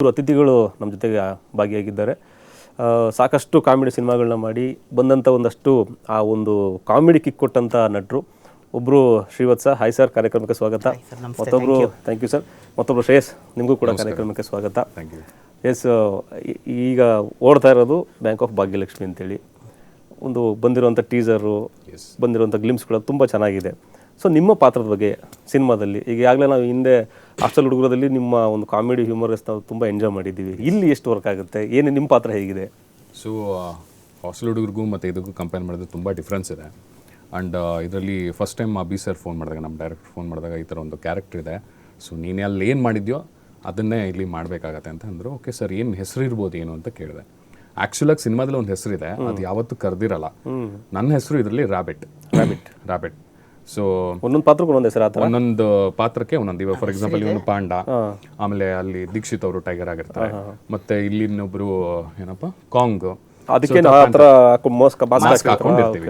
ಇವರು ಅತಿಥಿಗಳು ನಮ್ಮ ಜೊತೆಗೆ ಭಾಗಿಯಾಗಿದ್ದಾರೆ. ಸಾಕಷ್ಟು ಕಾಮಿಡಿ ಸಿನಿಮಾಗಳನ್ನ ಮಾಡಿ ಬಂದಂಥ ಒಂದಷ್ಟು ಆ ಒಂದು ಕಾಮಿಡಿ ಕಿಕ್ ಕೊಟ್ಟಂಥ ನಟರು ಒಬ್ಬರು ಶ್ರೀವತ್ಸ. ಹಾಯ್ ಸರ್, ಕಾರ್ಯಕ್ರಮಕ್ಕೆ ಸ್ವಾಗತ. ಮತ್ತೊಬ್ಬರು ಥ್ಯಾಂಕ್ ಯು ಸರ್. ಮತ್ತೊಬ್ಬರು ಶ್ರೇಯಸ್, ನಿಮಗೂ ಕೂಡ ಕಾರ್ಯಕ್ರಮಕ್ಕೆ ಸ್ವಾಗತ. Thank you. ಎಸ್, ಈಗ ಓಡ್ತಾ ಇರೋದು ಬ್ಯಾಂಕ್ ಆಫ್ ಭಾಗ್ಯಲಕ್ಷ್ಮಿ ಅಂತೇಳಿ ಒಂದು ಬಂದಿರುವಂಥ ಟೀಸರು, ಬಂದಿರುವಂಥ ಗ್ಲಿಮ್ಸ್ಗಳು ತುಂಬ ಚೆನ್ನಾಗಿದೆ. ಸೊ ನಿಮ್ಮ ಪಾತ್ರದ ಬಗ್ಗೆ ಸಿನಿಮಾದಲ್ಲಿ ಈಗಾಗಲೇ ನಾವು ಹಿಂದೆ ಹಾಸ್ಟೆಲ್ ಹುಡುಗರಲ್ಲಿ ನಿಮ್ಮ ಒಂದು ಕಾಮಿಡಿ ಹ್ಯೂಮರ್ಸ್ ನಾವು ತುಂಬ ಎಂಜಾಯ್ ಮಾಡಿದ್ದೀವಿ. ಇಲ್ಲಿ ಎಷ್ಟು ವರ್ಕ್ ಆಗುತ್ತೆ, ಏನು ನಿಮ್ಮ ಪಾತ್ರ ಹೇಗಿದೆ? ಸೊ ಹಾಸ್ಟೆಲ್ ಹುಡುಗರಿಗೂ ಮತ್ತು ಇದಕ್ಕೂ ಕಂಪೇರ್ ಮಾಡಿದ್ರೆ ತುಂಬ ಡಿಫ್ರೆನ್ಸ್ ಇದೆ. ಆ್ಯಂಡ್ ಇದರಲ್ಲಿ first time Abhi sir phone ಮಾಡಿದಾಗ, ನಮ್ಮ ಡೈರೆಕ್ಟರ್ ಫೋನ್ ಮಾಡಿದಾಗ ಈ ಥರ ಒಂದು ಕ್ಯಾರೆಕ್ಟರ್ ಇದೆ, ಸೊ ನೀನು ಅಲ್ಲಿ ಏನು ಮಾಡಿದ್ಯೋ ಅದನ್ನೇ ಇಲ್ಲಿ ಮಾಡಬೇಕಾಗತ್ತೆ ಅಂತ ಅಂದರು. ಓಕೆ ಸರ್, ಏನು ಹೆಸರು ಇರ್ಬೋದು ಏನು ಅಂತ ಕೇಳಿದೆ. ಆ್ಯಕ್ಚುಲಾಗಿ ಸಿನಿಮಾದಲ್ಲಿ ಒಂದು ಹೆಸರಿದೆ, ಅದು ಯಾವತ್ತೂ ಕರೆದಿರಲ್ಲ. ನನ್ನ ಹೆಸರು ಇದರಲ್ಲಿ ರ್ಯಾಬಿಟ್. ಸೊ ಒಂದೊಂದು ಪಾತ್ರಕ್ಕೆ ಒಂದೊಂದು ಹೆಸರು, ಒಂದೊಂದು ಪಾತ್ರಕ್ಕೆ ಒಂದೊಂದು. ಇವಾಗ ಫಾರ್ ಎಕ್ಸಾಂಪಲ್ ಇವನು ಪಾಂಡ, ಆಮೇಲೆ ಅಲ್ಲಿ ದೀಕ್ಷಿತ್ ಅವರು ಟೈಗರ್ ಆಗಿರ್ತಾರೆ, ಮತ್ತೆ ಇಲ್ಲಿ ಇನ್ನೊಬ್ರು ಏನಪ್ಪ ಕಾಂಗ್, ಅದಕ್ಕೆ ಹಾಕೊಂಡಿರ್ತೀವಿ.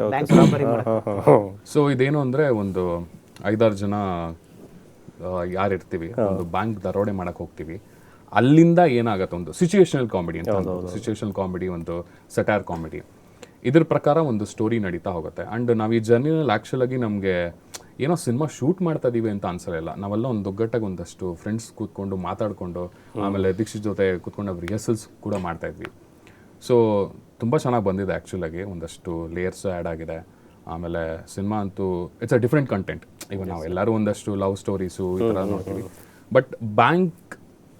ಸೊ ಇದೇನು ಅಂದ್ರೆ ಒಂದು 5-6 ಜನ ಯಾರಿರ್ತೀವಿ, ಒಂದು ಬ್ಯಾಂಕ್ ದರೋಡೆ ಮಾಡಕ್ ಹೋಗ್ತೀವಿ. ಅಲ್ಲಿಂದ ಏನಾಗತ್ತೆ, ಒಂದು ಸಿಚುಯೇಷನಲ್ ಕಾಮಿಡಿ ಅಂತ, ಸಿಚುಯೇಷನಲ್ ಕಾಮಿಡಿ, ಒಂದು ಸೆಟೈರ್ ಕಾಮಿಡಿ, ಇದ್ರ ಪ್ರಕಾರ ಒಂದು ಸ್ಟೋರಿ ನಡೀತಾ ಹೋಗುತ್ತೆ. ಆ್ಯಂಡ್ ನಾವು ಈ ಜರ್ನಿನಲ್ಲಿ ಆ್ಯಕ್ಚುಲಾಗಿ ನಮಗೆ ಏನೋ ಸಿನಿಮಾ ಶೂಟ್ ಮಾಡ್ತಾ ಇದೀವಿ ಅಂತ ಅನ್ಸಲಿಲ್ಲ. ನಾವೆಲ್ಲ ಒಂದು ದೊಗ್ಗಟ್ಟಾಗಿ ಒಂದಷ್ಟು ಫ್ರೆಂಡ್ಸ್ ಕೂತ್ಕೊಂಡು ಮಾತಾಡಿಕೊಂಡು, ಆಮೇಲೆ ದೀಕ್ಷಿತ್ ಜೊತೆ ಕೂತ್ಕೊಂಡು ರಿಹರ್ಸಲ್ಸ್ ಕೂಡ ಮಾಡ್ತಾ ಇದ್ವಿ. ಸೊ ತುಂಬ ಚೆನ್ನಾಗಿ ಬಂದಿದೆ ಆ್ಯಕ್ಚುಲಾಗಿ, ಒಂದಷ್ಟು ಲೇಯರ್ಸ್ ಆ್ಯಡ್ ಆಗಿದೆ. ಆಮೇಲೆ ಸಿನಿಮಾ ಅಂತೂ ಇಟ್ಸ್ ಅ ಡಿಫ್ರೆಂಟ್ ಕಂಟೆಂಟ್. ಈಗ ನಾವು ಎಲ್ಲರೂ ಒಂದಷ್ಟು ಲವ್ ಸ್ಟೋರೀಸು ಈ ಥರ ನೋಡ್ತೀವಿ, ಬಟ್ ಬ್ಯಾಂಕ್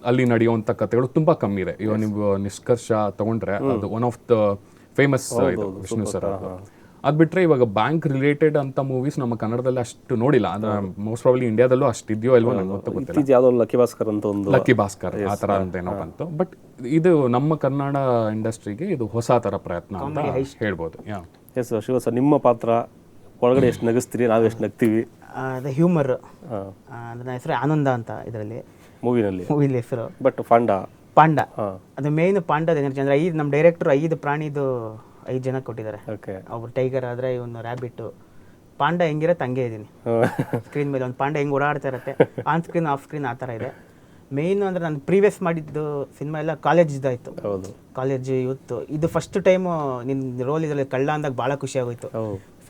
ಅಲ್ಲಿ ನಡೆಯುವಂಥ ಕಥೆಗಳು ತುಂಬ ಕಮ್ಮಿ ಇದೆ. ಇವಾಗ ನೀವು ನಿಷ್ಕರ್ಷ ತಗೊಂಡ್ರೆ ಅದು ಒನ್ ಆಫ್ ದ ಫೇಮಸ್ ಇದು ವಿಷ್ಣು ಸರ್. ಅದು ಬಿಟ್ಟರೆ ಇವಾಗ ಬ್ಯಾಂಕ್ ರಿಲೇಟೆಡ್ ಅಂತ ಮೂವೀಸ್ ನಮ್ಮ ಕನ್ನಡದಲ್ಲಿ ಅಷ್ಟು ನೋಡಿಲ್ಲ. ಅಂದ್ರೆ ಮೋಸ್ಟ್ ಪ್ರಾಬಬ್ಲಿ ಇಂಡಿಯಾದಲ್ಲೂ ಅಷ್ಟು ಇದೆಯೋ ಇಲ್ವೋ ನಂಗೆ ಗೊತ್ತಿಲ್ಲ. ಲಕ್ಕಿ ಭಾಸ್ಕರ್ ಆ ಥರ ಅಂತ ಏನೋ ಬಂತು. ಬಟ್ ಇದು ನಮ್ಮ ಕನ್ನಡ ಇಂಡಸ್ಟ್ರಿಗೆ ಇದು ಹೊಸ ಥರ ಪ್ರಯತ್ನ ಅಂತ ಹೇಳ್ಬೋದು. ಎಸ್ ಶಿವ ಸರ್, ನಿಮ್ಮ ಪಾತ್ರ ಒಳಗಡೆ ಎಷ್ಟು ನಗಿಸ್ತೀರಿ, ನಾವು ಎಷ್ಟು ನಗ್ತೀವಿ? ಅದು ಹ್ಯೂಮರ್. ನನ್ನ ಹೆಸರು ಆನಂದ ಅಂತ ಇದರಲ್ಲಿ ಮೂವಿಲಿ ಹೆಸರು. ಬಟ್ ಪಾಂಡ ಅದು ಮೇನ್ ಪಾಂಡದ ಎನರ್ಜಿ. ಅಂದರೆ ನಮ್ಮ ಡೈರೆಕ್ಟರ್ 5 ಪ್ರಾಣಿದು 5 ಜನ ಕೊಟ್ಟಿದ್ದಾರೆ. ಒಬ್ರು ಟೈಗರ್ ಆದರೆ, ಇವನು ರ್ಯಾಬಿಟ್ಟು. ಪಾಂಡ ಹೆಂಗಿರತ್ತೆ ಹಂಗೆ ಇದ್ದೀನಿ ಸ್ಕ್ರೀನ್ ಮೇಲೆ. ಒಂದು ಪಾಂಡ ಹೆಂಗೆ ಓಡಾಡ್ತಾ ಇರುತ್ತೆ, ಆನ್ ಸ್ಕ್ರೀನ್ ಆಫ್ ಸ್ಕ್ರೀನ್ ಆ ಥರ ಇದೆ. ಮೇಯ್ನು ಅಂದರೆ ನಾನು ಪ್ರೀವಿಯಸ್ ಮಾಡಿದ್ದು ಸಿನಿಮಾ ಎಲ್ಲ ಕಾಲೇಜ್ದಾಯಿತು, ಕಾಲೇಜ್ ಯೂತ್. ಇದು ಫಸ್ಟ್ ಟೈಮು ನಿನ್ನ ರೋಲ್ ಇದರಲ್ಲಿ ಕಳ್ಳ ಅಂದಾಗ ಭಾಳ ಖುಷಿ ಆಗೋಯ್ತು.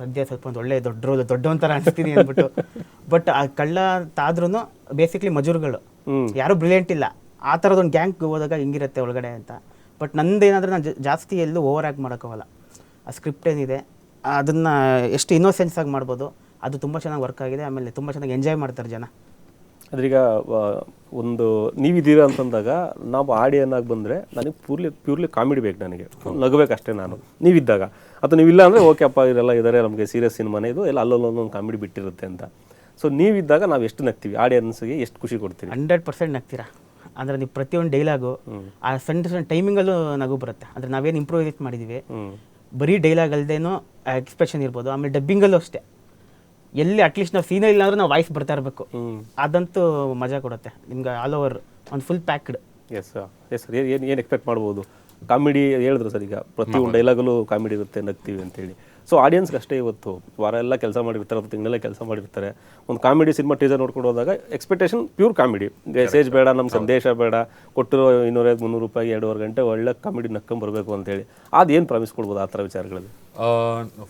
ಸದ್ಯ ಸ್ವಲ್ಪ ಒಂದು ಒಳ್ಳೆ ದೊಡ್ಡ ರೋಲ್, ದೊಡ್ಡವಂಥರ ಅನಿಸ್ತೀನಿ ಅಂದ್ಬಿಟ್ಟು. ಬಟ್ ಆ ಕಳ್ಳ ತಾದ್ರೂ ಬೇಸಿಕ್ಲಿ ಮಜೂರ್ಗಳು, ಯಾರೂ ಬ್ರಿಲಿಯಂಟ್ ಇಲ್ಲ. ಆ ಥರದೊಂದು ಗ್ಯಾಂಗ್ ಹೋದಾಗ ಹಿಂಗಿರುತ್ತೆ ಒಳಗಡೆ ಅಂತ. ಬಟ್ ನಂದೇನಾದ್ರೆ ನಾನು ಜಾಸ್ತಿ ಎಲ್ಲೂ ಓವರ್ ಆ್ಯಕ್ಟ್ ಮಾಡೋಕ್ಕಾಗಲ್ಲ. ಆ ಸ್ಕ್ರಿಪ್ಟ್ ಏನಿದೆ ಅದನ್ನು ಎಷ್ಟು ಇನ್ನೋಸೆನ್ಸ್ ಆಗಿ ಮಾಡ್ಬೋದು, ಅದು ತುಂಬ ಚೆನ್ನಾಗಿ ವರ್ಕ್ ಆಗಿದೆ. ಆಮೇಲೆ ತುಂಬ ಚೆನ್ನಾಗಿ ಎಂಜಾಯ್ ಮಾಡ್ತಾರೆ ಜನ. ಅದ್ರೀಗ ಒಂದು ನೀವಿದ್ದೀರಾ ಅಂತಂದಾಗ ನಾವು ಆಡಿಯನ್ನಾಗಿ ಬಂದರೆ ನನಗೆ ಪ್ಯೂರ್ಲಿ ಕಾಮಿಡಿ ಬೇಕು, ನನಗೆ ನಗಬೇಕಷ್ಟೇ ನಾನು ನೀವಿದ್ದಾಗ. ಅಥವಾ ನೀವಿಲ್ಲ ಅಂದರೆ ಓಕೆ ಅಪ್ಪ ಇವರೆಲ್ಲ ಇದ್ದಾರೆ, ನಮಗೆ ಸೀರಿಯಸ್ ಸಿನಿಮಾನೇ ಇದು, ಎಲ್ಲ ಅಲ್ಲೊಂದೊಂದು ಕಾಮಿಡಿ ಬಿಟ್ಟಿರುತ್ತೆ ಅಂತ. ಸೊ ನೀವಿದ್ದಾಗ ನಾವು ಎಷ್ಟು ನಗ್ತೀವಿ, ಆಡಿಯನ್ಸ್ಗೆ ಎಷ್ಟು ಖುಷಿ ಕೊಡ್ತೀವಿ? 100% ನಗ್ತೀರಾ. ಅಂದರೆ ನೀವು ಪ್ರತಿಯೊಂದು ಡೈಲಾಗು ಆ ಸಣ್ಣ ಟೈಮಿಂಗಲ್ಲೂ ನಗು ಬರುತ್ತೆ. ಅಂದರೆ ನಾವೇನು ಇಂಪ್ರೂವೈಸ್ ಮಾಡಿದ್ದೀವಿ, ಬರೀ ಡೈಲಾಗ್ ಅಲ್ಲದೇನೋ ಎಕ್ಸ್ಪ್ರೆಷನ್ ಇರ್ಬೋದು. ಆಮೇಲೆ ಡಬ್ಬಿಂಗಲ್ಲೂ ಅಷ್ಟೇ, ಎಲ್ಲಿ ಅಟ್ಲೀಸ್ಟ್ ನಾವು ಸೀನೇ ಇಲ್ಲ ಅಂದ್ರೆ ನಾವು ವಾಯ್ಸ್ ಬರ್ತಾ ಇರಬೇಕು. ಅದಂತೂ ಮಜಾ ಕೊಡುತ್ತೆ ನಿಮ್ಗೆ. ಆಲ್ ಓವರ್ ಒಂದು ಫುಲ್ ಪ್ಯಾಕ್ಡ್. ಎಸ್ ಸರ್, ಏನು ಎಕ್ಸ್ಪೆಕ್ಟ್ ಮಾಡ್ಬೋದು? ಕಾಮಿಡಿ ಹೇಳಿದ್ರು ಸರ್, ಈಗ ಪ್ರತಿಯೊಂದು ಡೈಲಾಗಲ್ಲೂ ಕಾಮಿಡಿ ಇರುತ್ತೆ, ನಗ್ತೀವಿ ಅಂತೇಳಿ. ಸೊ ಆಡಿಯನ್ಸ್ಗೆ ಅಷ್ಟೇ, ಇವತ್ತು ವಾರ ಎಲ್ಲ ಕೆಲಸ ಮಾಡಿರ್ತಾರೆ, ಅಥವಾ ತಿಂಗಳೆಲ್ಲ ಕೆಲಸ ಮಾಡಿರ್ತಾರೆ. ಒಂದು ಕಾಮಿಡಿ ಸಿನಿಮಾ ಟೀಸರ್ ನೋಡ್ಕೊಂಡು ಹೋದಾಗ ಎಕ್ಸ್ಪೆಕ್ಟೇಷನ್ ಪ್ಯೂರ್ ಕಾಮಿಡಿ, ಮೆಸೇಜ್ ಬೇಡ, ನಮ್ಮ ಸಂದೇಶ ಬೇಡ, ಕೊಟ್ಟಿರೋ 250-300 ರೂಪಾಯಿ 2.5 ಗಂಟೆ ಒಳ್ಳೆ ಕಾಮಿಡಿ ನಕ್ಕೊಂಬರ್ಬೇಕು ಅಂತೇಳಿ. ಅದೇನು ಪ್ರಾಮಿಸ್ ಕೊಡ್ಬೋದು ಆ ಥರ ವಿಚಾರಗಳಲ್ಲಿ?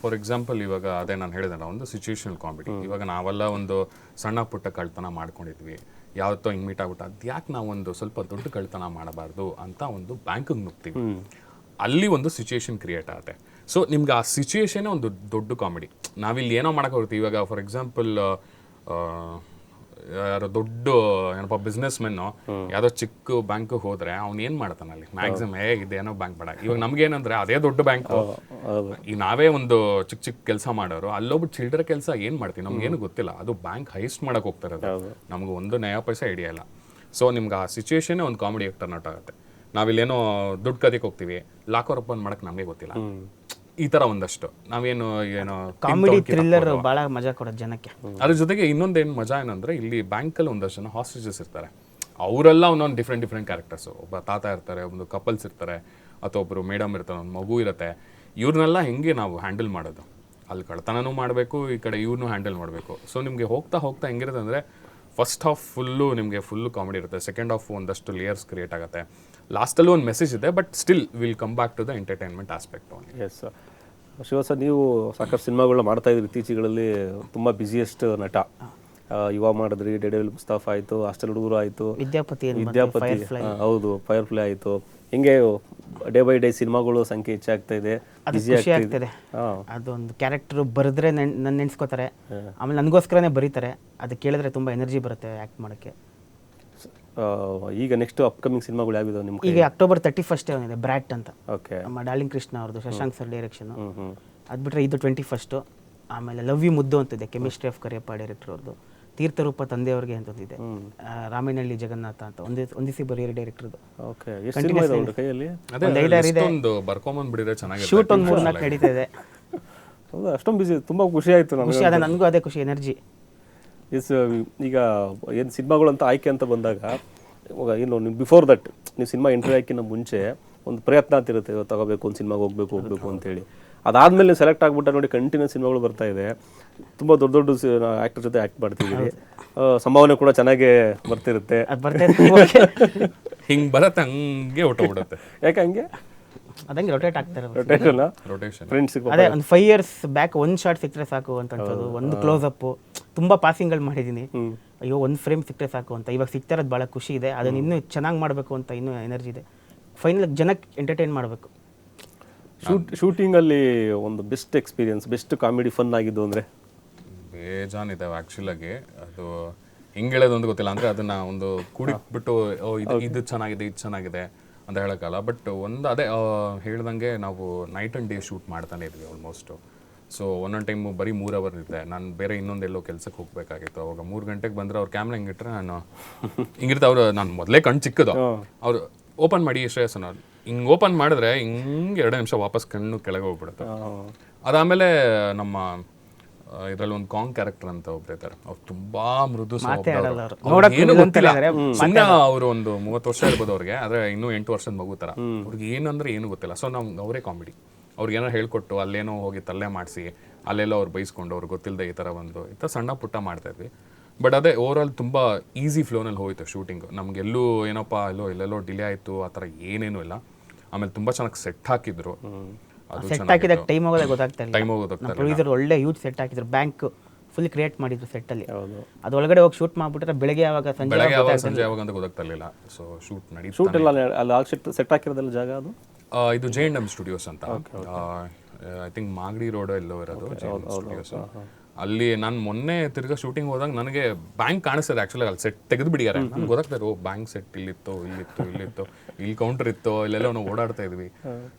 ಫಾರ್ ಎಕ್ಸಾಂಪಲ್ ಇವಾಗ ಅದೇ ನಾನು ಹೇಳಿದೆ, ಒಂದು ಸಿಚುಯೇಷನಲ್ ಕಾಮಿಡಿ. ಇವಾಗ ನಾವೆಲ್ಲ ಒಂದು ಸಣ್ಣ ಪುಟ್ಟ ಕಳ್ತನ ಮಾಡ್ಕೊಂಡಿದ್ವಿ, ಯಾವತ್ತೋ ಹಿಂಗೆ ಮೀಟ್ ಆಗ್ಬಿಟ್ಟು ಅದು ಯಾಕೆ ನಾವೊಂದು ಸ್ವಲ್ಪ ದೊಡ್ಡ ಕಳ್ತನ ಮಾಡಬಾರ್ದು ಅಂತ ಒಂದು ಬ್ಯಾಂಕಿಗೆ ನುಗ್ತೀವಿ. ಅಲ್ಲಿ ಒಂದು ಸಿಚುಯೇಷನ್ ಕ್ರಿಯೇಟ್ ಆಗುತ್ತೆ. ಸೊ ನಿಮ್ಗೆ ಆ ಸಿಚುಯೇಷನೇ ಒಂದು ದೊಡ್ಡ ಕಾಮಿಡಿ. ನಾವಿಲ್ಲಿ ಏನೋ ಮಾಡಕ್ಕೆ ಹೋಗ್ತೀವಿ. ಇವಾಗ ಫಾರ್ ಎಕ್ಸಾಂಪಲ್ ಯಾರೋ ದೊಡ್ಡ ಏನಪ್ಪ ಬಿಸ್ನೆಸ್ ಮೆನ್ನು ಯಾವುದೋ ಚಿಕ್ಕ ಬ್ಯಾಂಕ್ ಹೋದ್ರೆ ಅವ್ನು ಏನು ಮಾಡ್ತಾನೆ ಅಲ್ಲಿ ಮ್ಯಾಕ್ಸಿಮಮ್ ಇದೇನೋ ಬ್ಯಾಂಕ್ ಬೇಡ. ಇವಾಗ ನಮ್ಗೇನಂದ್ರೆ ಅದೇ ದೊಡ್ಡ ಬ್ಯಾಂಕ್, ಈಗ ನಾವೇ ಒಂದು ಚಿಕ್ಕ ಕೆಲಸ ಮಾಡೋರು, ಅಲ್ಲೊಬ್ಬರು ಚಿಲ್ಡ್ರ ಕೆಲಸ ಏನು ಮಾಡ್ತೀವಿ ನಮ್ಗೇನು ಗೊತ್ತಿಲ್ಲ. ಅದು ಬ್ಯಾಂಕ್ ಹೈಸ್ಟ್ ಮಾಡಕ್ಕೆ ಹೋಗ್ತಾರೆ, ನಮ್ಗೆ ಒಂದು ನಯ ಪೈಸೆ ಐಡಿಯಾ ಇಲ್ಲ. ಸೊ ನಿಮ್ಗೆ ಆ ಸಿಚುಯೇಷನ್ನೇ ಒಂದು ಕಾಮಿಡಿ ಟರ್ನ್ ಔಟ್ ಆಗುತ್ತೆ. ನಾವಿಲ್ಲೇನೋ ದುಡ್ಡು ಕದಿಕ್ಕೆ ಹೋಗ್ತೀವಿ, ಲಾಕರ್ ಓಪನ್ ಮಾಡಕ್ಕೆ ನಮಗೆ ಗೊತ್ತಿಲ್ಲ. ಈ ತರ ಒಂದಷ್ಟು ನಾವೇನು ಏನೋ ಕಾಮಿಡಿ ಥ್ರಿಲ್ಲರ್ ಭಾಳ ಮಜಾ ಕೊಡೋದು ಜನಕ್ಕೆ. ಅದ್ರ ಜೊತೆಗೆ ಇನ್ನೊಂದೇನು ಮಜಾ ಏನಂದ್ರೆ, ಇಲ್ಲಿ ಬ್ಯಾಂಕಲ್ಲಿ ಒಂದಷ್ಟು ಜನ ಹಾಸ್ಟೇಜಸ್ ಇರ್ತಾರೆ. ಅವರೆಲ್ಲ ಒಂದೊಂದು ಡಿಫ್ರೆಂಟ್ ಕ್ಯಾರೆಕ್ಟರ್ಸು. ಒಬ್ಬ ತಾತ ಇರ್ತಾರೆ, ಒಂದು ಕಪಲ್ಸ್ ಇರ್ತಾರೆ, ಅಥವಾ ಒಬ್ಬರು ಮೇಡಮ್ ಇರ್ತಾರೆ, ಒಂದು ಮಗು ಇರುತ್ತೆ. ಇವ್ರನ್ನೆಲ್ಲ ಹೆಂಗೆ ನಾವು ಹ್ಯಾಂಡಲ್ ಮಾಡೋದು? ಅಲ್ಲಿ ಕಳ್ತನೂ ಮಾಡಬೇಕು, ಈ ಕಡೆ ಇವ್ರನ್ನೂ ಹ್ಯಾಂಡಲ್ ಮಾಡಬೇಕು. ಸೊ ನಿಮಗೆ ಹೋಗ್ತಾ ಹೆಂಗಿರುತ್ತೆ ಅಂದರೆ, ಫಸ್ಟ್ ಹಾಫ್ ಫುಲ್ಲು ನಿಮಗೆ ಫುಲ್ಲು ಕಾಮಿಡಿ ಇರುತ್ತೆ, ಸೆಕೆಂಡ್ ಹಾಫ್ ಒಂದಷ್ಟು ಲೇಯರ್ಸ್ ಕ್ರಿಯೇಟ್ ಆಗುತ್ತೆ, ಲಾಸ್ಟಲ್ಲೂ ಒಂದು ಮೆಸೇಜ್ ಇದೆ, but still will come back to the entertainment aspect only. S Shiva sir, ನೀವು ಸಾಕಷ್ಟು ಸಿನಿಮಾಗಳನ್ನ ಮಾಡ್ತಾ ಇದ್ರಿ ಇತ್ತೀಚೆಗಳಲ್ಲಿ, ತುಂಬ ಬ್ಯುಸಿಯೆಸ್ಟ್ ನಟ. ಯುವ ಮಾಡಿದ್ರಿ, ಡೆಡೆವಿಲ್ ಮುಸ್ತಾಫ್ ಆಯಿತು, ಹಾಸ್ಟೆಲ್ ಹುಡುಗರು ಆಯಿತು, ವಿದ್ಯಾಪತಿ, ಹೌದು, ಫೈರ್ಫ್ಲೈ ಆಯಿತು. ಹಿಂಗೆ ಡೇ ಬೈ ಡೇ ಸಿನಿಮಾಗಳು ಸಂಖ್ಯೆ ಹೆಚ್ಚಾಗ್ತಾ ಇದೆ, ಖುಷಿ ಆಗ್ತಿದೆ. ಅದೊಂದು ಕ್ಯಾರೆಕ್ಟರ್ ಬರೆದ್ರೆ ನನ್ನ ನೆನ್ಸ್ಕೋತಾರೆ, ಆಮೇಲೆ ನನಗೋಸ್ಕರನೇ ಬರೀತಾರೆ, ಅದು ಕೇಳಿದ್ರೆ ತುಂಬ ಎನರ್ಜಿ ಬರುತ್ತೆ ಆ್ಯಕ್ಟ್ ಮಾಡೋಕ್ಕೆ. ಈಗ ನೆಕ್ಸ್ಟ್ ಅಪ್ಕಮಿಂಗ್ ಸಿನಿಮಾಗಳು ಯಾವಿದಾವೆ ನಿಮ್ಗೆ? ಈಗ ಅಕ್ಟೋಬರ್ 31 ಏನಿದೆ ಬ್ರ್ಯಾಟ್ ಅಂತ, ಓಕೆ, ನಮ್ಮ ಡಾರ್ಲಿಂಗ್ ಕೃಷ್ಣ ಅವ್ರದ್ದು, ಶಶಾಂಕ್ ಸರ್ ಡೈರೆಕ್ಷನ್. ಅದು ಬಿಟ್ಟರೆ ಇದು 21. ಆಮೇಲೆ ಲವ್ ಯು ಮುದ್ದು ಅಂತಿದೆ, ಕೆಮಿಸ್ಟ್ರಿ ಆಫ್ ಕರಿಯಪ್ಪ ಡೈರೆಕ್ಟರ್ ಅವ್ರದ್ದು. ತೀರ್ಥರೂಪ ತಂದೆಯವ್ರಿಗೆ ಅಂತಂದಿದೆ, ರಾಮೇನಹಳ್ಳಿ ಜಗನ್ನಾಥ ಅಂತ ಒಂದಿಸಿ ಬರೀರಿ ಡೈರೆಕ್ಟರ್ದು. ಓಕೆ, ಎಷ್ಟು ಸಿನಿಮಾ ಇದೆ ಅವ್ರ ಕೈಯಲ್ಲಿ? ಒಂದು ಬರ್ಕೊಂಬಂದ್ಬಿಡಿದ್ರೆ ಚೆನ್ನಾಗಿದೆ. ಶೂಟ್ ಒಂದು 3-4 ನಡೀತಾ ಇದೆ. ಹೌದಾ, ಅಷ್ಟೊಂದು ಬಿಸಿ? ತುಂಬ ಖುಷಿ ಆಯಿತು ಖುಷಿ ಅದೇ, ನನಗೂ ಅದೇ ಖುಷಿ, ಎನರ್ಜಿ. ಎಸ್, ಈಗ ಏನು ಸಿನಿಮಾಗಳಂತ ಆಯ್ಕೆ ಅಂತ ಬಂದಾಗ ಇನ್ನು ನೀವು ಬಿಫೋರ್ ದಟ್ ನೀವು ಸಿನಿಮಾ ಎಂಟ್ರಿ ಹಾಕಿನ ಮುಂಚೆ ಒಂದು ಪ್ರಯತ್ನ ಅಂತಿರುತ್ತೆ, ತಗೋಬೇಕು, ಒಂದು ಸಿನಿಮಾಗೆ ಹೋಗ್ಬೇಕು ಅಂತೇಳಿ. ಅದಾದಮೇಲೆ ನೀವು ಸೆಲೆಕ್ಟ್ ಆಗಿಬಿಟ್ಟ ನೋಡಿ, ಕಂಟಿನ್ಯೂಸ್ ಸಿನಿಮಾಗಳು ಬರ್ತಾ ಇದೆ, ತುಂಬ ದೊಡ್ಡ ಆ್ಯಕ್ಟರ್ ಜೊತೆ ಆ್ಯಕ್ಟ್ ಮಾಡ್ತಿದ್ದೀರಿ, ಸಂಭಾವನೆ ಕೂಡ ಚೆನ್ನಾಗೇ ಬರ್ತಿರುತ್ತೆ. ಹಿಂಗೆ ಬರತ್ತೆ, ಹಂಗೆ ಹೊಟ್ಟೋಗ್ಬಿಡುತ್ತೆ. ಯಾಕೆ ಹಂಗೆ? ಅದಂಗೆ ರೊಟೇಟ್ ಆಗ್ತಾರೆ, ರೊಟೇಷನ್. ಫ್ರೆಂಡ್ಸ್ ಅದೇ ಒಂದು 5 years ಬ್ಯಾಕ್ ಒಂದು ಶಾರ್ಟ್ ಸಿಕ್ಕರೆ ಸಾಕು ಅಂತ ಅನ್ಸೋದು, ಒಂದು ಕ್ಲೋಸ್ ಅಪ್. ತುಂಬ ಪಾಸಿಂಗ್ಗಳು ಮಾಡಿದ್ದೀನಿ, ಅಯ್ಯೋ ಒಂದು ಫ್ರೇಮ್ ಸಿಕ್ಕರೆ ಸಾಕು ಅಂತ. ಇವಾಗ ಸಿಗ್ತಾ ಇರೋದು ಭಾಳ ಖುಷಿ ಇದೆ, ಅದನ್ನ ಇನ್ನೂ ಚೆನ್ನಾಗಿ ಮಾಡಬೇಕು ಅಂತ ಇನ್ನೂ ಎನರ್ಜಿ ಇದೆ. ಫೈನಲ್ ಜನಕ್ಕೆ ಎಂಟರ್ಟೈನ್ ಮಾಡಬೇಕು. ಶೂಟಿಂಗಲ್ಲಿ ಒಂದು best experience, best comedy fun ಆಗಿದ್ದು ಅಂದರೆ? ಬೇಜಾನಿದ್ದಾವೆ ಆ್ಯಕ್ಚುಲಾಗಿ. ಅದು ಹೆಂಗೆ ಹೇಳೋದು ಅಂತ ಗೊತ್ತಿಲ್ಲ, ಅಂದರೆ ಅದನ್ನು ಒಂದು ಕೂಡಿಟ್ಬಿಟ್ಟು ಇದು ಚೆನ್ನಾಗಿದೆ ಇದು ಚೆನ್ನಾಗಿದೆ ಅಂತ ಹೇಳೋಕ್ಕಲ್ಲ. ಬಟ್ ಒಂದು ಅದೇ ಹೇಳ್ದಂಗೆ ನಾವು ನೈಟ್ ಆ್ಯಂಡ್ ಡೇ ಶೂಟ್ ಮಾಡ್ತಾನೆ ಇದ್ವಿ ಆಲ್ಮೋಸ್ಟು. ಸೊ ಒಂದೊಂದು ಟೈಮು ಬರೀ 3 hour ಇದ್ದೆ, ನಾನು ಬೇರೆ ಇನ್ನೊಂದೆಲ್ಲೋ ಕೆಲಸಕ್ಕೆ ಹೋಗಬೇಕಾಗಿತ್ತು. ಅವಾಗ 3 ಗಂಟೆಗೆ ಬಂದರೆ ಅವ್ರು ಕ್ಯಾಮ್ರಾ ಹಿಂಗಿಟ್ರೆ ನಾನು ಹಿಂಗಿರ್ತೆ, ಅವರು ನಾನು ಮೊದಲೇ ಕಣ್ಣು ಚಿಕ್ಕದು, ಅವರು ಓಪನ್ ಮಾಡಿ ಶ್ರೇಯಸ್ಸನ ಹಿಂಗೆ ಓಪನ್ ಮಾಡಿದ್ರೆ ಹಿಂಗೆ 2 ನಿಮಿಷ ವಾಪಸ್ ಕಣ್ಣು ಕೆಳಗೆ ಹೋಗ್ಬಿಡುತ್ತೆ. ಅದಾದಮೇಲೆ ನಮ್ಮ ಇದರಲ್ಲಿ ಒಂದು ಕಾಂಗ್ ಕ್ಯಾರೆಕ್ಟರ್ ಅಂತ ಒಬ್ರು ಇದ್ದಾರೆ, ಅವ್ರು ತುಂಬಾ ಮೃದು ಏನು ಗೊತ್ತಿಲ್ಲ, ಸುಮ್ಮನೆ ಅವರು ಒಂದು 30 ವರ್ಷ ಇರ್ಬೋದು ಅವ್ರಿಗೆ, ಆದರೆ ಇನ್ನೂ 8 ವರ್ಷದ ಮಗು ಥರ. ಅವ್ರಿಗೆ ಏನಂದ್ರೆ ಏನು ಗೊತ್ತಿಲ್ಲ. ಸೊ ನಾವು ಅವರೇ ಕಾಮಿಡಿ, ಅವ್ರಿಗೆ ಏನೋ ಹೇಳ್ಕೊಟ್ಟು ಅಲ್ಲೇನೋ ಹೋಗಿ ತಲ್ಲೆ ಮಾಡಿಸಿ ಅಲ್ಲೆಲ್ಲೋ ಅವ್ರು ಬೈಸ್ಕೊಂಡು ಅವ್ರಿಗೆ ಗೊತ್ತಿಲ್ಲದೆ ಈ ಥರ ಸಣ್ಣ ಪುಟ್ಟ ಮಾಡ್ತಾಯಿದ್ವಿ. ಬಟ್ ಅದೇ ಓವರಾಲ್ ತುಂಬ ಈಸಿ ಫ್ಲೋನಲ್ಲಿ ಹೋಯಿತು ಶೂಟಿಂಗು. ನಮಗೆಲ್ಲೂ ಏನಪ್ಪ ಎಲ್ಲೆಲ್ಲೋ ಡಿಲೇ ಆಯಿತು ಆ ಥರ ಏನೇನೂ ಇಲ್ಲ. ಆಮೇಲೆ ತುಂಬ ಚೆನ್ನಾಗಿ ಸೆಟ್ ಹಾಕಿದ್ರು. ಸೆಟ್ ಹಾಕಿದಾಗ ಟೈಮ್ ಹೋಗೋದೇ ಗೊತ್ತಾಗ್ತಾ ಪ್ರೊಡ್ಯೂಸರ್ ಒಳ್ಳೆ ಯೂತ್ ಸೆಟ್ ಹಾಕಿದ್ರು, ಬ್ಯಾಂಕ್ ಫುಲ್ ಕ್ರಿಯೇಟ್ ಮಾಡಿದ್ರು ಸೆಟ್ಟಲ್ಲಿ. ಅದು ಒಳಗಡೆ ಹೋಗಿ ಶೂಟ್ ಮಾಡಿಬಿಟ್ರೆ ಬೆಳಗ್ಗೆ ಯಾವಾಗ ಸಂಜೆ ಯಾವಾಗ ಅಂತ ಗೊತ್ತಾಗ್ತಿರ್ಲಿಲ್ಲ. ಸೊ ಶೂಟ್ ಎಲ್ಲ ಅಲ್ಲಿ ಸೆಟ್ ಹಾಕಿರೋದಲ್ಲ ಜಾಗ ಅದು? ಇದು J&M ಸ್ಟುಡಿಯೋಸ್ ಅಂತ, ಐ ಥಿಂಕ್ ಮಾಗಡಿ ರೋಡ್ ಎಲ್ಲೋ ಇರೋದು J&M ಸ್ಟುಡಿಯೋಸ್. ಅಲ್ಲಿ ನಾನು ಮೊನ್ನೆ ತಿರ್ಗಾ ಶೂಟಿಂಗ್ ಹೋದಾಗ ನನಗೆ ಬ್ಯಾಂಕ್ ಕಾಣಿಸ್ತದೆ ಆ್ಯಕ್ಚುಲಿ, ಅಲ್ಲಿ ಸೆಟ್ ತೆಗೆದು ಬಿಡಿಯಾರೆ. ನನಗೆ ಗೊತ್ತಾಗ್ತದೆ, ಓ ಬ್ಯಾಂಕ್ ಸೆಟ್ ಇಲ್ಲಿತ್ತು ಇಲ್ಲಿ ಕೌಂಟರ್ ಇತ್ತು, ಇಲ್ಲೆಲ್ಲ ನಾವು ಓಡಾಡ್ತಾ ಇದ್ವಿ.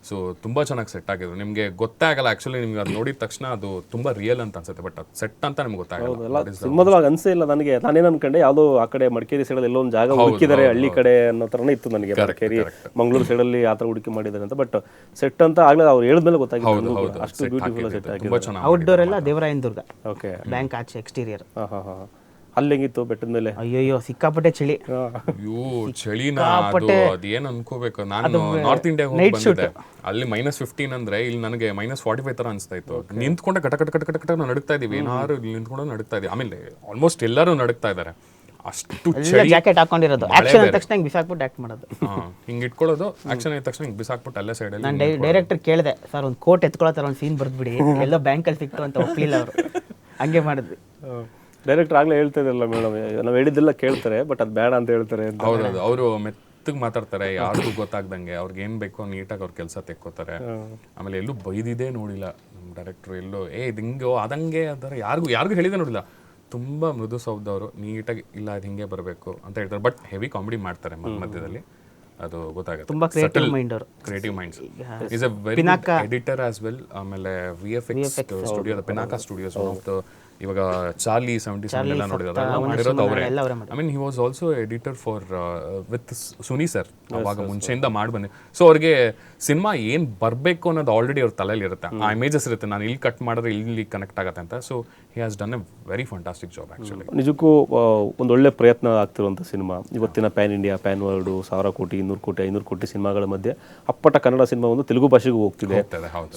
ಸೊ ತುಂಬ ಚೆನ್ನಾಗಿ ಸೆಟ್ ಆಗಿದ್ರು. ನಿಮಗೆ ಗೊತ್ತೇ ಆಗಲ್ಲ ಆ್ಯಕ್ಚುಲಿ, ನಿಮ್ಗೆ ಅದು ನೋಡಿದ ತಕ್ಷಣ ಅದು ತುಂಬ ರಿಯಲ್ ಅಂತ ಅನ್ಸುತ್ತೆ, ಬಟ್ ಅದು ಸೆಟ್ ಅಂತ ನಿಮ್ಗೆ ಗೊತ್ತಾಗಲ್ಲ. ಸಿನಿಮಾದಾಗ ಅನ್ಸೇ ಇಲ್ಲ ನನಗೆ. ನಾನೇನು ಅನ್ಕೊಂಡೆ, ಯಾವುದೋ ಆ ಕಡೆ ಮಡಿಕೇರಿ ಸೈಡಲ್ಲಿ ಎಲ್ಲೋ ಒಂದು ಜಾಗ ಹುಡುಕಿದ್ದಾರೆ ಹಳ್ಳಿ ಕಡೆ ಅನ್ನೋ ಥರನೇ ಇತ್ತು ನನಗೆ. ಮಡಿಕೇರಿ ಮಂಗಳೂರು ಸೈಡಲ್ಲಿ ಆ ಥರ ಹುಡುಕಿ ಮಾಡಿದ್ದಾರೆ ಅಂತ, ಬಟ್ ಸೆಟ್ ಅಂತ ಆಗಲೇ ಅವ್ರು ಹೇಳಿದ್ಮೇಲೆ ಗೊತ್ತಾಗಿತ್ತು. ಅಷ್ಟು ಬ್ಯೂಟಿಫುಲ್ ಸೆಟ್ ಆಗಿದೆ. ಔಟ್ಡೋರ್ ಎಲ್ಲ ದೇವರಾಯನ ದುರ್ಗ, ಓಕೆ, ಬ್ಯಾಂಕ್ ಆಚೆ ಎಕ್ಸ್ಟೀರಿಯರ್. ಅಲ್ಲಿ ಹೆಂಗಿತ್ತು ಬೆಟ್ಟದ ಮೇಲೆ? ಅಯ್ಯೋ ಸಿಕ್ಕಾಪಟ್ಟೆ ಚಳಿ. ಅಯ್ಯೋ ಚಳಿನಾ, ಅದೇನು ಅನ್ಕೋಬೇಕು. ನಾನು ನಾರ್ತ್ ಇಂಡಿಯಾಗೆ ಹೋಗಿ ಬಂದಿದ್ದೆ, ಅಲ್ಲಿ -15 ಅಂದ್ರೆ ಇಲ್ಲಿ ನನಗೆ -45 ತರ ಅನಿಸ್ತಾ ಇತ್ತು. ನಿಂತ್ಕೊಂಡೆ ಕಟ ಕಟ ಕಟ ಕಟ ಕಟ ನಡುಗ್ತಾ ಇದೀವಿ, ಏನಾದ್ರು ನಿಂತ್ಕೊಂಡು ನಡುಗ್ತಾ ಇದೀವಿ. ಆಮೇಲೆ ಆಲ್ಮೋಸ್ಟ್ ಎಲ್ಲರೂ ನಡುಗ್ತಾ ಇದ್ದಾರೆ, ಅಷ್ಟು ಚಳಿ. ಜಾಕೆಟ್ ಹಾಕೊಂಡಿರೋದು, ಆಕ್ಷನ್ ಅಂದ ತಕ್ಷಣ ಹಿಂಗೆ ಬಿಸಾಕ್ಬಿಟ್ಟು ಆಕ್ಟ್ ಮಾಡೋದು. ಹಿಂಗೆ ಇಟ್ಕೊಳ್ಳೋದು, ಆಕ್ಷನ್ ಆದ ತಕ್ಷಣ ಹಿಂಗೆ ಬಿಸಾಕ್ಬಿಟ್ಟು ಅಲ್ಲೇ ಸೈಡಲ್ಲಿ. ನಾನು ಡೈರೆಕ್ಟರ್ ಕೇಳಿದೆ, ಸರ್ ಒಂದು ಕೋಟ್ ಎತ್ಕೊಳ್ಳೋ ಒಂದು ಸೀನ್ ಬರ್ದ್ಬಿಡಿ, ಎಲ್ಲೋ ಬ್ಯಾಂಕಲ್ಲಿ ಸಿಕ್ತು ಅಂತ ಒಪ್ಪಲಿಲ್ಲ ಅವರು. ಹಂಗೆ ಮಾಡಿದ್ವಿ. ಡೈರೆಕ್ಟರ್ ಆಗಲೇ ಹೇಳ್ತಾ ಇದ್ರಲ್ಲ ಮೇಡಮ್, ನಾವು ಹೇಳಿದ್ದೆಲ್ಲ ಕೇಳ್ತಾರೆ, ಬಟ್ ಅದು ಬೇಡ ಅಂತ ಹೇಳ್ತಾರೆ. ಹೌದೌದು, ಅವರು ಮೆತ್ತಗೆ ಮಾತಾಡ್ತಾರೆ, ಯಾರಿಗೂ ಗೊತ್ತಾಗ್ದಂಗೆ. ಅವ್ರಿಗೆ ಏನು ಬೇಕೋ ನೀಟಾಗಿ ಅವ್ರ ಕೆಲಸ ತೆಕ್ಕೋತಾರೆ. ಆಮೇಲೆ ಎಲ್ಲೂ ಬೈದಿದೇ ನೋಡಿಲ್ಲ ನಮ್ಮ ಡೈರೆಕ್ಟ್ರು, ಎಲ್ಲೋ ಇದು ಹಿಂಗೆ ಅದಂಗೆ ಅದರ ಯಾರಿಗೂ ಹೇಳಿದೆ ನೋಡಿಲ್ಲ. ತುಂಬ ಮೃದು ಸೌದವರು, ನೀಟಾಗಿ ಇಲ್ಲ ಅದು ಹಿಂಗೆ ಬರಬೇಕು ಅಂತ ಹೇಳ್ತಾರೆ. ಬಟ್ ಹೆವಿ ಕಾಮಿಡಿ ಮಾಡ್ತಾರೆ ಮಧ್ಯದಲ್ಲಿ, ಅದು ಗೊತ್ತಾಗುತ್ತೆ. ತುಂಬ creative minds. Is a very editor as well. ಆಮೇಲೆ VFX studio, Pinaka studios, one of the, ಇವಾಗ ಚಾರ್ಲಿ 77 ಎಲ್ಲ ನೋಡಿದ್ರೆ ಮಾಡಿರೋದು ಅವರೇ. I mean he was also editor for with Suni sir, ಅವಾಗ ಮುಂಚೆಯಿಂದ ಮಾಡಿ ಬಂದೆ. ಸೊ ಅವ್ರಿಗೆ ಸಿನಿಮಾ ಏನು ಬರಬೇಕು ಅನ್ನೋದು ಆಲ್ರೆಡಿ ಅವ್ರ ತಲೆಯಲ್ಲಿ ಇರುತ್ತೆ, ಆ ಇಮೇಜಸ್ ಇರುತ್ತೆ, ನಾನು ಇಲ್ಲಿ ಕಟ್ ಮಾಡಿದ್ರೆ ಇಲ್ಲಿ ಕನೆಕ್ಟ್ ಆಗುತ್ತೆ ಅಂತ. So he has done A very fantastic job actually. ನಿಜಕ್ಕೂ ಒಂದೊಳ್ಳೆ ಪ್ರಯತ್ನ ಆಗ್ತಿರುವಂಥ ಸಿನಿಮಾ. ಇವತ್ತಿನ ಪ್ಯಾನ್ ಇಂಡಿಯಾ, ಪ್ಯಾನ್ ವರ್ಲ್ಡು, 1000 ಕೋಟಿ 200 ಕೋಟಿ 500 ಕೋಟಿ ಸಿನಿಮಾಗಳ ಮಧ್ಯೆ ಅಪ್ಪಟ ಕನ್ನಡ ಸಿನಿಮಾ ಒಂದು ತೆಲುಗು ಭಾಷೆಗೂ ಹೋಗ್ತಿದೆ.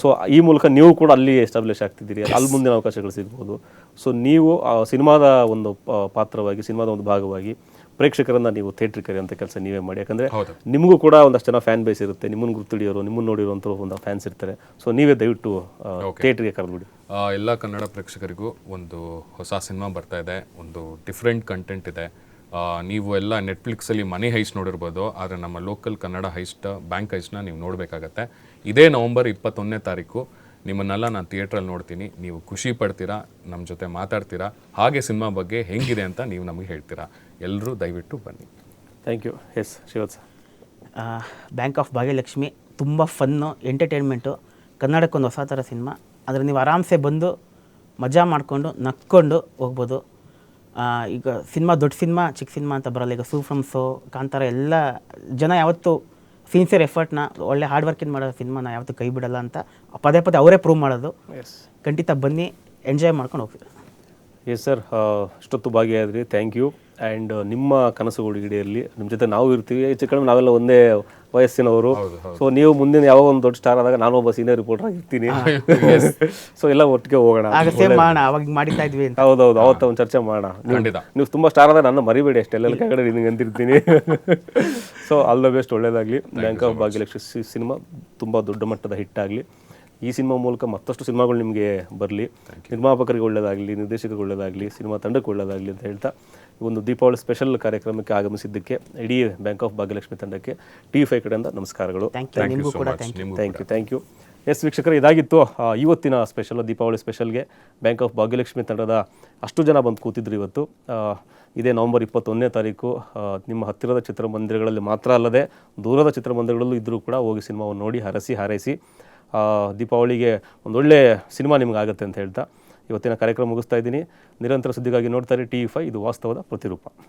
ಸೊ ಈ ಮೂಲಕ ನೀವು ಕೂಡ ಅಲ್ಲಿ ಎಸ್ಟಾಬ್ಲಿಷ್ ಆಗ್ತಿದ್ದೀರಿ, ಅಲ್ಲಿ ಮುಂದಿನ ಅವಕಾಶಗಳು ಸಿಗ್ಬೋದು. ಸೊ ನೀವು ಆ ಸಿನಿಮಾದ ಒಂದು ಪಾತ್ರವಾಗಿ, ಸಿನಿಮಾದ ಒಂದು ಭಾಗವಾಗಿ ಪ್ರೇಕ್ಷಕರನ್ನ ನೀವು ಥಿಯೇಟ್ರಿಗೆ ಕರೆಯುವಂಥ ಕೆಲಸ ನೀವೇ ಮಾಡಿ. ಯಾಕಂದರೆ ನಿಮಗೂ ಕೂಡ ಒಂದಷ್ಟು ಜನ ಫ್ಯಾನ್ ಬೇಸ್ ಇರುತ್ತೆ, ನಿಮ್ಮನ್ನು ಗುರ್ತಿಡಿಯೋರು, ನಿಮ್ಮನ್ನು ನೋಡಿರುವಂಥ ಒಂದು ಫ್ಯಾನ್ಸ್ ಇರ್ತಾರೆ. ಸೊ ನೀವೇ ದಯವಿಟ್ಟು ಥಿಯೇಟ್ರಿಗೆ ಕರೆದ್ಬಿಡಿ. ಎಲ್ಲ ಕನ್ನಡ ಪ್ರೇಕ್ಷಕರಿಗೂ ಒಂದು ಹೊಸ ಸಿನಿಮಾ ಬರ್ತಾ ಇದೆ, ಒಂದು ಡಿಫ್ರೆಂಟ್ ಕಂಟೆಂಟ್ ಇದೆ. ನೀವು ಎಲ್ಲ ನೆಟ್ಫ್ಲಿಕ್ಸಲ್ಲಿ ಮನಿ ಹೈಸ್ಟ್ ನೋಡಿರ್ಬೋದು, ಆದರೆ ನಮ್ಮ ಲೋಕಲ್ ಕನ್ನಡ ಹೈಸ್ಟ್, ಬ್ಯಾಂಕ್ ಹೈಸ್ಟ್ನ ನೀವು ನೋಡಬೇಕಾಗತ್ತೆ. ಇದೇ ನವಂಬರ್ 21ನೇ ತಾರೀಕು ನಿಮ್ಮನ್ನೆಲ್ಲ ನಾನು ಥಿಯೇಟ್ರಲ್ಲಿ ನೋಡ್ತೀನಿ. ನೀವು ಖುಷಿ ಪಡ್ತೀರಾ, ನಮ್ಮ ಜೊತೆ ಮಾತಾಡ್ತೀರಾ, ಹಾಗೆ ಸಿನಿಮಾ ಬಗ್ಗೆ ಹೆಂಗಿದೆ ಅಂತ ನೀವು ನಮಗೆ ಹೇಳ್ತೀರಾ. ಎಲ್ಲರೂ ದಯವಿಟ್ಟು ಬನ್ನಿ. Thank you. S Srivatsa. Bank of Bhagyalakshmi ತುಂಬ ಫನ್ನು, ಎಂಟರ್ಟೈನ್ಮೆಂಟು, ಕನ್ನಡಕ್ಕೊಂದು ಹೊಸ ಥರ ಸಿನಿಮಾ. ಆದರೆ ನೀವು ಆರಾಮ್ಸೆ ಬಂದು ಮಜಾ ಮಾಡಿಕೊಂಡು ನಕ್ಕೊಂಡು ಹೋಗ್ಬೋದು. ಈಗ ಸಿನಿಮಾ ದೊಡ್ಡ ಸಿನಿಮಾ ಚಿಕ್ಕ ಸಿನಿಮಾ ಅಂತ ಬರಲ್ಲ. ಈಗ ಸೂಫ್ರಮ್ಸು, ಕಾಂತಾರ ಎಲ್ಲ ಜನ ಯಾವತ್ತೂ ಸಿನ್ಸಿಯರ್ ಎಫರ್ಟ್ನ, ಒಳ್ಳೆ ಹಾರ್ಡ್ ವರ್ಕಿಂಗ್ ಮಾಡೋ ಸಿನಿಮಾನ ಯಾವತ್ತೂ ಕೈ ಬಿಡಲ್ಲ ಅಂತ ಪದೇ ಪದೇ ಅವರೇ ಪ್ರೂವ್ ಮಾಡೋದು. ಖಂಡಿತ ಬನ್ನಿ, ಎಂಜಾಯ್ ಮಾಡ್ಕೊಂಡು ಹೋಗ್ತೀವಿ. ಎಸ್ ಸರ್, ಅಷ್ಟೊತ್ತು ಭಾಗಿಯಾದ್ರಿ, ಥ್ಯಾಂಕ್ ಯು. ಆ್ಯಂಡ್ ನಿಮ್ಮ ಕನಸುಗಳು ಈಡೇರಲಿ. ನಿಮ್ಮ ಜೊತೆ ನಾವು ಇರ್ತೀವಿ. ಹೆಚ್ಚು ಕಡಿಮೆ ನಾವೆಲ್ಲ ಒಂದೇ ವಯಸ್ಸಿನವರು. ಸೊ ನೀವು ಮುಂದಿನ ಯಾವಾಗ ಒಂದು ದೊಡ್ಡ ಸ್ಟಾರ್ ಆದಾಗ ನಾನು ಒಬ್ಬ ಸೀನಿಯರ್ ರಿಪೋರ್ಟರ್ ಆಗಿರ್ತೀನಿ. ಸೊ ಎಲ್ಲ ಒಟ್ಟಿಗೆ ಹೋಗೋಣ, ಅವಾಗ ಮಾಡಿತಾ ಇದ್ವಿ. ಹೌದೌದು, ಅವತ್ತು ಒಂದು ಚರ್ಚೆ ಮಾಡೋಣ. ನೀವು ತುಂಬ ಸ್ಟಾರ್ ಆದಾಗ ನನ್ನ ಮರಿಬೇಡಿ ಅಷ್ಟೇ, ಎಲ್ಲೆಲ್ಲ ಕೆಳಗಡೆ ನಿಮಗೆ ಅಂತಿರ್ತೀನಿ. ಸೊ ಆಲ್ ದ ಬೆಸ್ಟ್, ಒಳ್ಳೇದಾಗಲಿ. ಬ್ಯಾಂಕ್ ಆಫ್ ಭಾಗ್ಯಲಕ್ಷ್ಮಿ ಸಿನಿಮಾ ತುಂಬ ದೊಡ್ಡ ಮಟ್ಟದ ಹಿಟ್ ಆಗಲಿ. ಈ ಸಿನಿಮಾ ಮೂಲಕ ಮತ್ತಷ್ಟು ಸಿನಿಮಾಗಳು ನಿಮಗೆ ಬರಲಿ. ನಿರ್ಮಾಪಕರಿಗೆ ಒಳ್ಳೆಯದಾಗಲಿ, ನಿರ್ದೇಶಕರಿಗೆ ಒಳ್ಳೆಯದಾಗಲಿ, ಸಿನಿಮಾ ತಂಡಕ್ಕೆ ಒಳ್ಳೆಯದಾಗಲಿ ಅಂತ ಹೇಳ್ತಾ ಈ ಒಂದು ದೀಪಾವಳಿ ಸ್ಪೆಷಲ್ ಕಾರ್ಯಕ್ರಮಕ್ಕೆ ಆಗಮಿಸಿದ್ದಕ್ಕೆ ಇಡೀ ಬ್ಯಾಂಕ್ ಆಫ್ ಭಾಗ್ಯಲಕ್ಷ್ಮಿ ತಂಡಕ್ಕೆ TV5 ಕಡೆಯಿಂದ ನಮಸ್ಕಾರಗಳು. Thank you. ಎಸ್ ವೀಕ್ಷಕರೇ, ಇದಾಗಿತ್ತು ಇವತ್ತಿನ ಸ್ಪೆಷಲ್, ದೀಪಾವಳಿ ಸ್ಪೆಷಲ್ಗೆ ಬ್ಯಾಂಕ್ ಆಫ್ ಭಾಗ್ಯಲಕ್ಷ್ಮಿ ತಂಡದ ಅಷ್ಟು ಜನ ಬಂದು ಕೂತಿದ್ರು ಇವತ್ತು. ಇದೇ ನವಂಬರ್ 21ನೇ ತಾರೀಕು ನಿಮ್ಮ ಹತ್ತಿರದ ಚಿತ್ರಮಂದಿರಗಳಲ್ಲಿ ಮಾತ್ರ ಅಲ್ಲದೆ ದೂರದ ಚಿತ್ರಮಂದಿರಗಳಲ್ಲೂ ಇದ್ದರೂ ಕೂಡ ಹೋಗಿ ಸಿನಿಮಾವನ್ನು ನೋಡಿ ಹಾರೈಸಿ ದೀಪಾವಳಿಗೆ ಒಂದೊಳ್ಳೆ ಸಿನಿಮಾ ನಿಮಗಾಗುತ್ತೆ ಅಂತ ಹೇಳ್ತಾ ಇವತ್ತಿನ ಕಾರ್ಯಕ್ರಮ ಮುಗಿಸ್ತಾ ಇದ್ದೀನಿ. ನಿರಂತರ ಸುದ್ದಿಗಾಗಿ ನೋಡ್ತಾರೆ TV5, ಇದು ವಾಸ್ತವದ ಪ್ರತಿರೂಪ.